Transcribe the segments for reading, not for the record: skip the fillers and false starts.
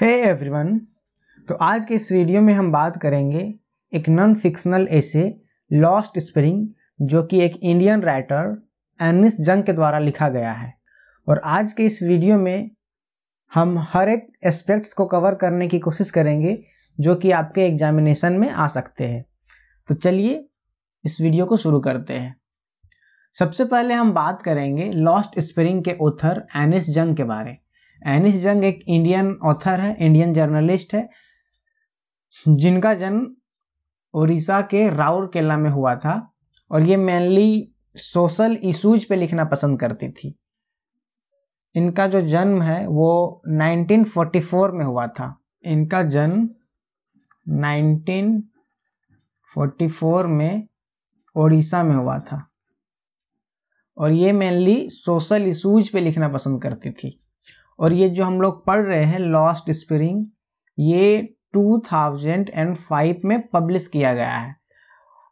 Hey everyone, तो आज के इस वीडियो में हम बात करेंगे एक नॉन फिक्शनल एसे लॉस्ट स्प्रिंग, जो कि एक इंडियन राइटर एर्नेस्ट यंग के द्वारा लिखा गया है। और आज के इस वीडियो में हम हर एक एस्पेक्ट्स को कवर करने की कोशिश करेंगे जो कि आपके एग्जामिनेशन में आ सकते हैं। तो चलिए इस वीडियो को शुरू करते हैं। सबसे पहले हम बात करेंगे लॉस्ट स्प्रिंग के ऑथर एर्नेस्ट यंग के बारे। एर्नेस्ट यंग एक इंडियन ऑथर है, इंडियन जर्नलिस्ट है, जिनका जन्म उड़ीसा के राउरकेला में हुआ था। और ये मेनली सोशल इश्यूज पे लिखना पसंद करती थी। इनका जो जन्म है वो 1944 में हुआ था। इनका जन्म 1944 में उड़ीसा में हुआ था और ये मेनली सोशल इश्यूज पे लिखना पसंद करती थी। और ये जो हम लोग पढ़ रहे हैं लॉस्ट स्प्रिंग, ये 2005 में पब्लिश किया गया है।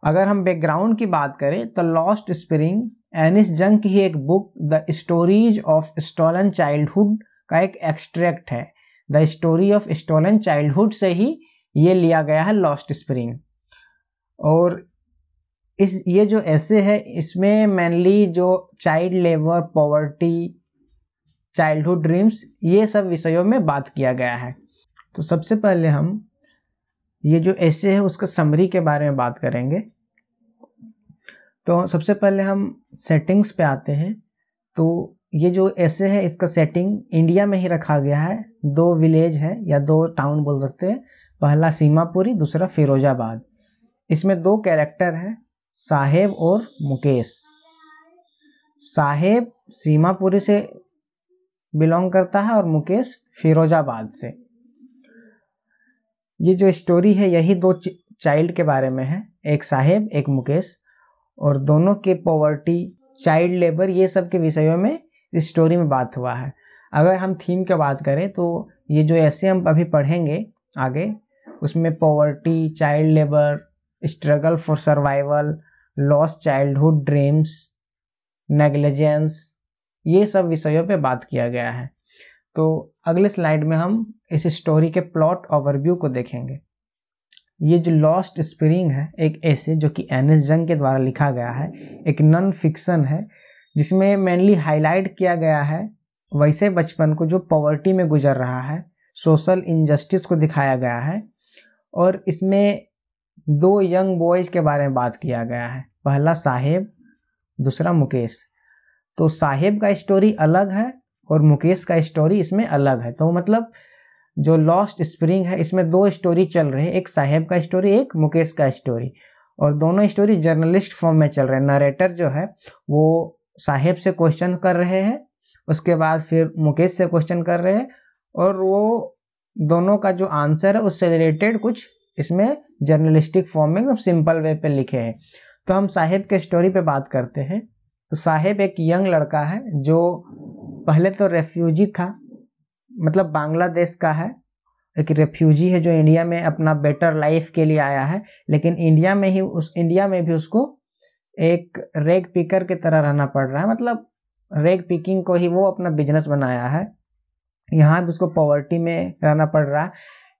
अगर हम बैकग्राउंड की बात करें तो लॉस्ट स्प्रिंग एर्नेस्ट यंग की ही एक book the stories of stolen childhood का एक एक्सट्रैक्ट है। The story of stolen childhood से ही ये लिया गया है लॉस्ट स्प्रिंग। और ये जो ऐसे है इसमें मेनली जो child labour, poverty, childhood dreams, ये सब विषयों में बात किया गया है। तो सबसे पहले हम ये जो ऐसे है उसका समरी के बारे में बात करेंगे। तो सबसे पहले हम सेटिंग्स पे आते हैं। तो ये जो ऐसे है इसका सेटिंग इंडिया में ही रखा गया है। 2 विलेज है या 2 टाउन बोल सकते हैं, पहला सीमापुरी, दूसरा फिरोजाबाद। इसमें 2 कैरेक्टर हैं, साहेब और मुकेश। साहेब सीमापुरी से बिलोंग करता है और मुकेश फिरोजाबाद से। ये जो स्टोरी है यही 2 चाइल्ड के बारे में है, एक साहेब एक मुकेश, और दोनों के पॉवर्टी, चाइल्ड लेबर, ये सब के विषयों में इस स्टोरी में बात हुआ है। अगर हम थीम की बात करें तो ये जो ऐसे हम अभी पढ़ेंगे आगे, उसमें poverty, child labour, struggle for survival, lost childhood dreams, negligence, ये सब विषयों पे बात किया गया है। तो अगले स्लाइड में हम इस स्टोरी के प्लॉट ओवरव्यू को देखेंगे। ये जो लॉस्ट स्प्रिंग है एक ऐसे जो कि एर्नेस्ट यंग के द्वारा लिखा गया है, एक नॉन फिक्शन है, जिसमें मेनली हाईलाइट किया गया है वैसे बचपन को जो पॉवर्टी में गुजर रहा है, सोशल इनजस्टिस को दिखाया गया है। और इसमें 2 यंग बॉयज़ के बारे में बात किया गया है, पहला साहेब, दूसरा मुकेश। तो साहेब का स्टोरी अलग है और मुकेश का स्टोरी इसमें अलग है। तो मतलब जो लॉस्ट स्प्रिंग है इसमें 2 स्टोरी चल रहे हैं, एक साहेब का स्टोरी, एक मुकेश का स्टोरी, और दोनों स्टोरी जर्नलिस्ट फॉर्म में चल रहे हैं। नरेटर जो है वो साहेब से क्वेश्चन कर रहे हैं, उसके बाद फिर मुकेश से क्वेश्चन कर रहे हैं, और वो दोनों का जो आंसर है उससे रिलेटेड कुछ इसमें जर्नलिस्टिक फॉर्म में एकदम सिंपल वे पे लिखे हैं। तो हम साहेब के स्टोरी पे बात करते हैं। तो साहेब एक यंग लड़का है जो पहले तो रेफ्यूजी था, मतलब बांग्लादेश का है, एक रेफ्यूजी है जो इंडिया में अपना बेटर लाइफ के लिए आया है। लेकिन इंडिया में भी उसको एक रेग पिकर की तरह रहना पड़ रहा है, मतलब रेग पिकिंग को ही वो अपना बिजनेस बनाया है। यहाँ भी उसको पॉवर्टी में रहना पड़ रहा है।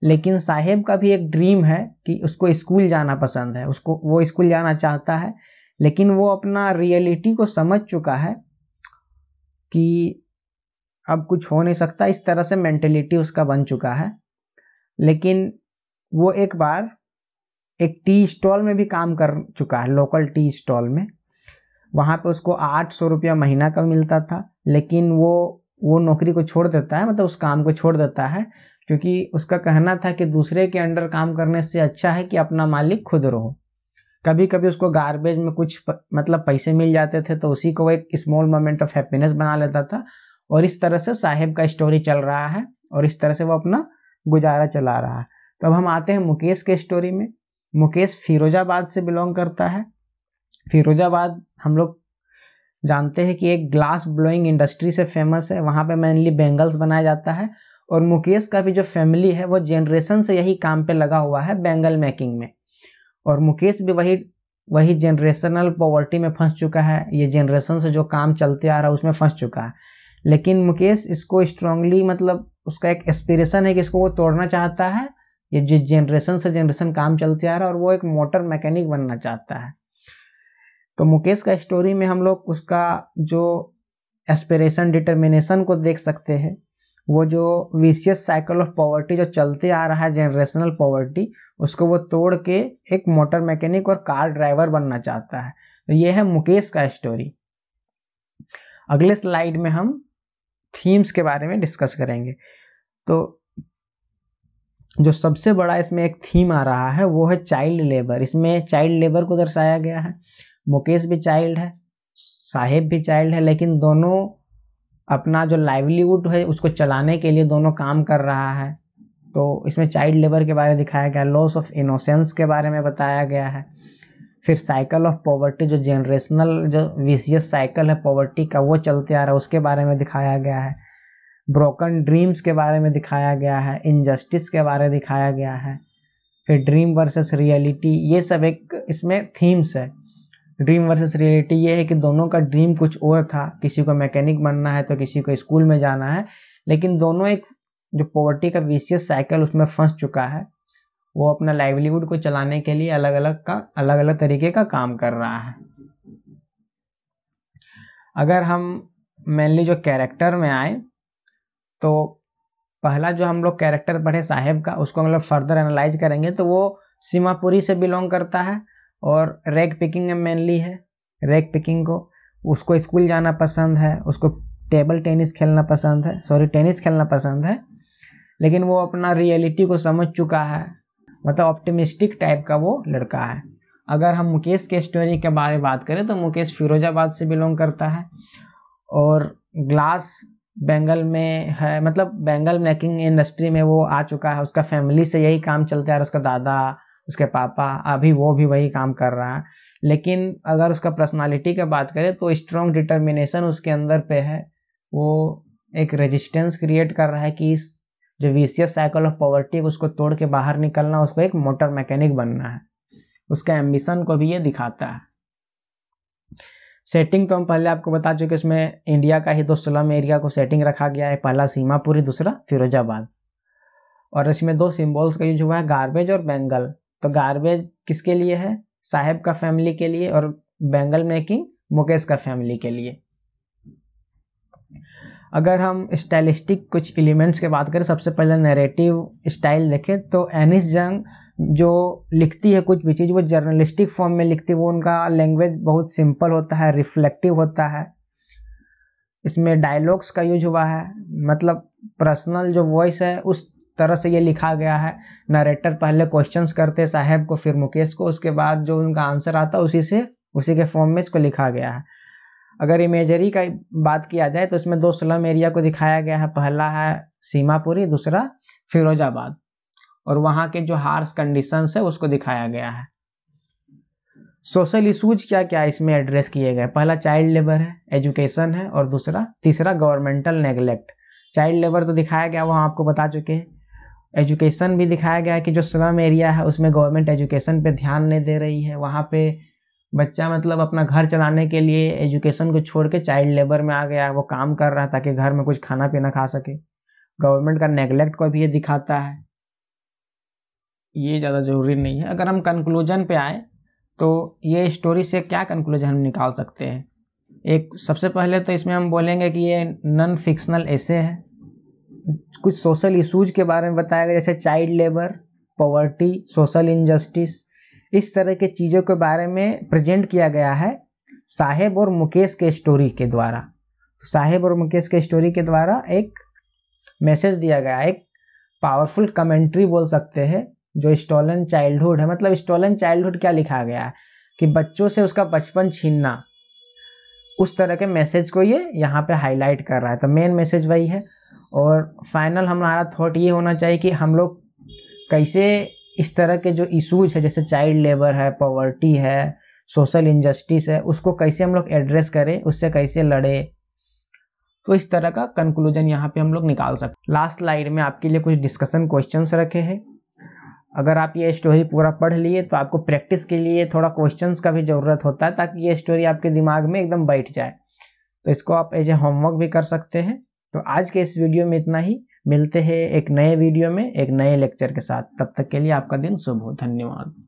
लेकिन साहेब का भी एक ड्रीम है कि उसको स्कूल जाना पसंद है, उसको वो स्कूल जाना चाहता है। लेकिन वो अपना रियलिटी को समझ चुका है कि अब कुछ हो नहीं सकता, इस तरह से मेंटेलिटी उसका बन चुका है। लेकिन वो एक बार एक टी स्टॉल में भी काम कर चुका है, लोकल टी स्टॉल में। वहाँ पे उसको 800 रुपया महीना का मिलता था। लेकिन वो नौकरी को छोड़ देता है, मतलब उस काम को छोड़ देता है, क्योंकि उसका कहना था कि दूसरे के अंडर काम करने से अच्छा है कि अपना मालिक खुद रहो। कभी कभी उसको गार्बेज में कुछ मतलब पैसे मिल जाते थे तो उसी को एक स्मॉल मोमेंट ऑफ हैप्पीनेस बना लेता था। और इस तरह से साहेब का स्टोरी चल रहा है और इस तरह से वो अपना गुजारा चला रहा है। तो अब हम आते हैं मुकेश के स्टोरी में। मुकेश फिरोजाबाद से बिलोंग करता है। फिरोजाबाद हम लोग जानते हैं कि एक ग्लास ब्लोइंग इंडस्ट्री से फेमस है, वहाँ पे मेनली बैंगल्स बनाया जाता है। और मुकेश का भी जो फैमिली है वो जनरेशन से यही काम पे लगा हुआ है, बैंगल मेकिंग में। और मुकेश भी वही जनरेशनल पॉवर्टी में फंस चुका है, ये जनरेशन से जो काम चलते आ रहा है उसमें फंस चुका है। लेकिन मुकेश इसको स्ट्रांगली, मतलब उसका एक एस्पिरेशन है कि इसको वो तोड़ना चाहता है। ये जिस जनरेशन से जनरेशन काम चलते आ रहा है, और वो एक मोटर मैकेनिक बनना चाहता है। तो मुकेश का स्टोरी में हम लोग उसका जो एस्पिरेशन, डिटर्मिनेशन को देख सकते हैं। वो जो विशियस साइकिल ऑफ पॉवर्टी जो चलते आ रहा है, जनरेशनल पॉवर्टी, उसको वो तोड़ के एक मोटर मैकेनिक और कार ड्राइवर बनना चाहता है। तो ये है मुकेश का स्टोरी। अगले स्लाइड में हम थीम्स के बारे में डिस्कस करेंगे। तो जो सबसे बड़ा इसमें एक थीम आ रहा है वो है चाइल्ड लेबर। इसमें चाइल्ड लेबर को दर्शाया गया है। मुकेश भी चाइल्ड है, साहेब भी चाइल्ड है, लेकिन दोनों अपना जो लाइवलीहुड है उसको चलाने के लिए दोनों काम कर रहा है। तो इसमें चाइल्ड लेबर के बारे में दिखाया गया, लॉस ऑफ इनोसेंस के बारे में बताया गया है। फिर साइकिल ऑफ पॉवर्टी, जो जनरेशनल जो विशियस साइकिल है पॉवर्टी का वो चलते आ रहा है, उसके बारे में दिखाया गया है। ब्रोकन ड्रीम्स के बारे में दिखाया गया है। इनजस्टिस के बारे में दिखाया गया है। फिर ड्रीम वर्सेस रियलिटी, ये सब एक इसमें थीम्स है। ड्रीम वर्सेस रियलिटी ये है कि दोनों का ड्रीम कुछ और था, किसी को मैकेनिक बनना है तो किसी को स्कूल में जाना है, लेकिन दोनों एक जो पॉवर्टी का विशियस साइकिल उसमें फंस चुका है, वो अपना लाइवलीहुड को चलाने के लिए अलग अलग तरीके का काम कर रहा है। अगर हम मेनली जो कैरेक्टर में आए, तो पहला जो हम लोग कैरेक्टर पढ़े साहेब का, उसको मतलब फर्दर एनालाइज करेंगे तो वो सीमापुरी से बिलोंग करता है और रैग पिकिंग में मेनली है। रैग पिकिंग को, उसको स्कूल जाना पसंद है, उसको टेनिस खेलना पसंद है, लेकिन वो अपना रियलिटी को समझ चुका है, मतलब ऑप्टिमिस्टिक टाइप का वो लड़का है। अगर हम मुकेश के स्टोरी के बारे में बात करें तो मुकेश फिरोजाबाद से बिलोंग करता है और ग्लास बेंगल में है, मतलब बेंगल मेकिंग इंडस्ट्री में वो आ चुका है। उसका फैमिली से यही काम चलता है, उसका दादा, उसके पापा, अभी वो भी वही काम कर रहा है। लेकिन अगर उसका पर्सनालिटी की बात करें तो स्ट्रॉन्ग डिटर्मिनेशन उसके अंदर पे है। वो एक रेजिस्टेंस क्रिएट कर रहा है कि इस जो विशियस साइकिल ऑफ पॉवर्टी उसको तोड़ के बाहर निकलना, उसको एक मोटर मैकेनिक बनना है। उसका एम्बिशन को भी ये दिखाता है। सेटिंग तो हम पहले आपको बता चुके, इसमें इंडिया का ही दो स्लम एरिया को सेटिंग रखा गया है, पहला सीमापुरी, दूसरा फिरोजाबाद। और इसमें दो सिंबल्स का यूज हुआ है, गार्बेज और बेंगल। तो गार्बेज किसके लिए है? साहेब का फैमिली के लिए, और बेंगल मेकिंग मुकेश का फैमिली के लिए। अगर हम स्टाइलिस्टिक कुछ एलिमेंट्स की बात करें, सबसे पहले नैरेटिव स्टाइल देखें तो एनिस जंग जो लिखती है कुछ भी चीज़ वो जर्नलिस्टिक फॉर्म में लिखती है। वो उनका लैंग्वेज बहुत सिंपल होता है, रिफ्लेक्टिव होता है। इसमें डायलॉग्स का यूज हुआ है, मतलब पर्सनल जो वॉइस है उस तरह से ये लिखा गया है। नरेटर पहले क्वेश्चंस करते साहेब को, फिर मुकेश को, उसके बाद जो उनका आंसर आता उसी के फॉर्म में इसको लिखा गया है। अगर इमेजरी का बात किया जाए तो इसमें दो स्लम एरिया को दिखाया गया है, पहला है सीमापुरी, दूसरा फिरोजाबाद, और वहाँ के जो हार्श कंडीशंस है उसको दिखाया गया है। सोशल इशूज क्या क्या इसमें एड्रेस किए गए? पहला चाइल्ड लेबर है, एजुकेशन है, और तीसरा गवर्नमेंटल नेग्लेक्ट। चाइल्ड लेबर तो दिखाया गया, वो आपको बता चुके हैं। एजुकेशन भी दिखाया गया कि जो स्लम एरिया है उसमें गवर्नमेंट एजुकेशन पे ध्यान नहीं दे रही है, वहाँ पे बच्चा मतलब अपना घर चलाने के लिए एजुकेशन को छोड़ के चाइल्ड लेबर में आ गया, वो काम कर रहा है ताकि घर में कुछ खाना पीना खा सके। गवर्नमेंट का नेग्लेक्ट को भी ये दिखाता है, ये ज़्यादा ज़रूरी नहीं है। अगर हम कंक्लूजन पे आए तो ये स्टोरी से क्या कंक्लूजन हम निकाल सकते हैं? एक सबसे पहले तो इसमें हम बोलेंगे कि ये नॉन फिक्शनल एसे है। कुछ सोशल इशूज के बारे में बताया गया, जैसे child labour, poverty, social injustice, इस तरह के चीज़ों के बारे में प्रेजेंट किया गया है साहेब और मुकेश के स्टोरी के द्वारा। तो साहेब और मुकेश के स्टोरी के द्वारा एक मैसेज दिया गया, एक पावरफुल कमेंट्री बोल सकते हैं, जो स्टॉलन चाइल्डहुड है। मतलब स्टॉलन चाइल्डहुड क्या लिखा गया है कि बच्चों से उसका बचपन छीनना, उस तरह के मैसेज को ये यहाँ पे हाईलाइट कर रहा है। तो मेन मैसेज वही है। और फाइनल हमारा थॉट ये होना चाहिए कि हम लोग कैसे इस तरह के जो इशूज है, जैसे चाइल्ड लेबर है, पॉवर्टी है, सोशल इनजस्टिस है, उसको कैसे हम लोग एड्रेस करें, उससे कैसे लड़े। तो इस तरह का कंक्लूजन यहाँ पे हम लोग निकाल सकते। लास्ट स्लाइड में आपके लिए कुछ डिस्कशन क्वेश्चंस रखे हैं। अगर आप ये स्टोरी पूरा पढ़ लिए तो आपको प्रैक्टिस के लिए थोड़ा क्वेश्चंस का भी ज़रूरत होता है, ताकि ये स्टोरी आपके दिमाग में एकदम बैठ जाए। तो इसको आप एज ए होमवर्क भी कर सकते हैं। तो आज के इस वीडियो में इतना ही, मिलते हैं एक नए वीडियो में एक नए लेक्चर के साथ। तब तक के लिए आपका दिन शुभ हो। धन्यवाद।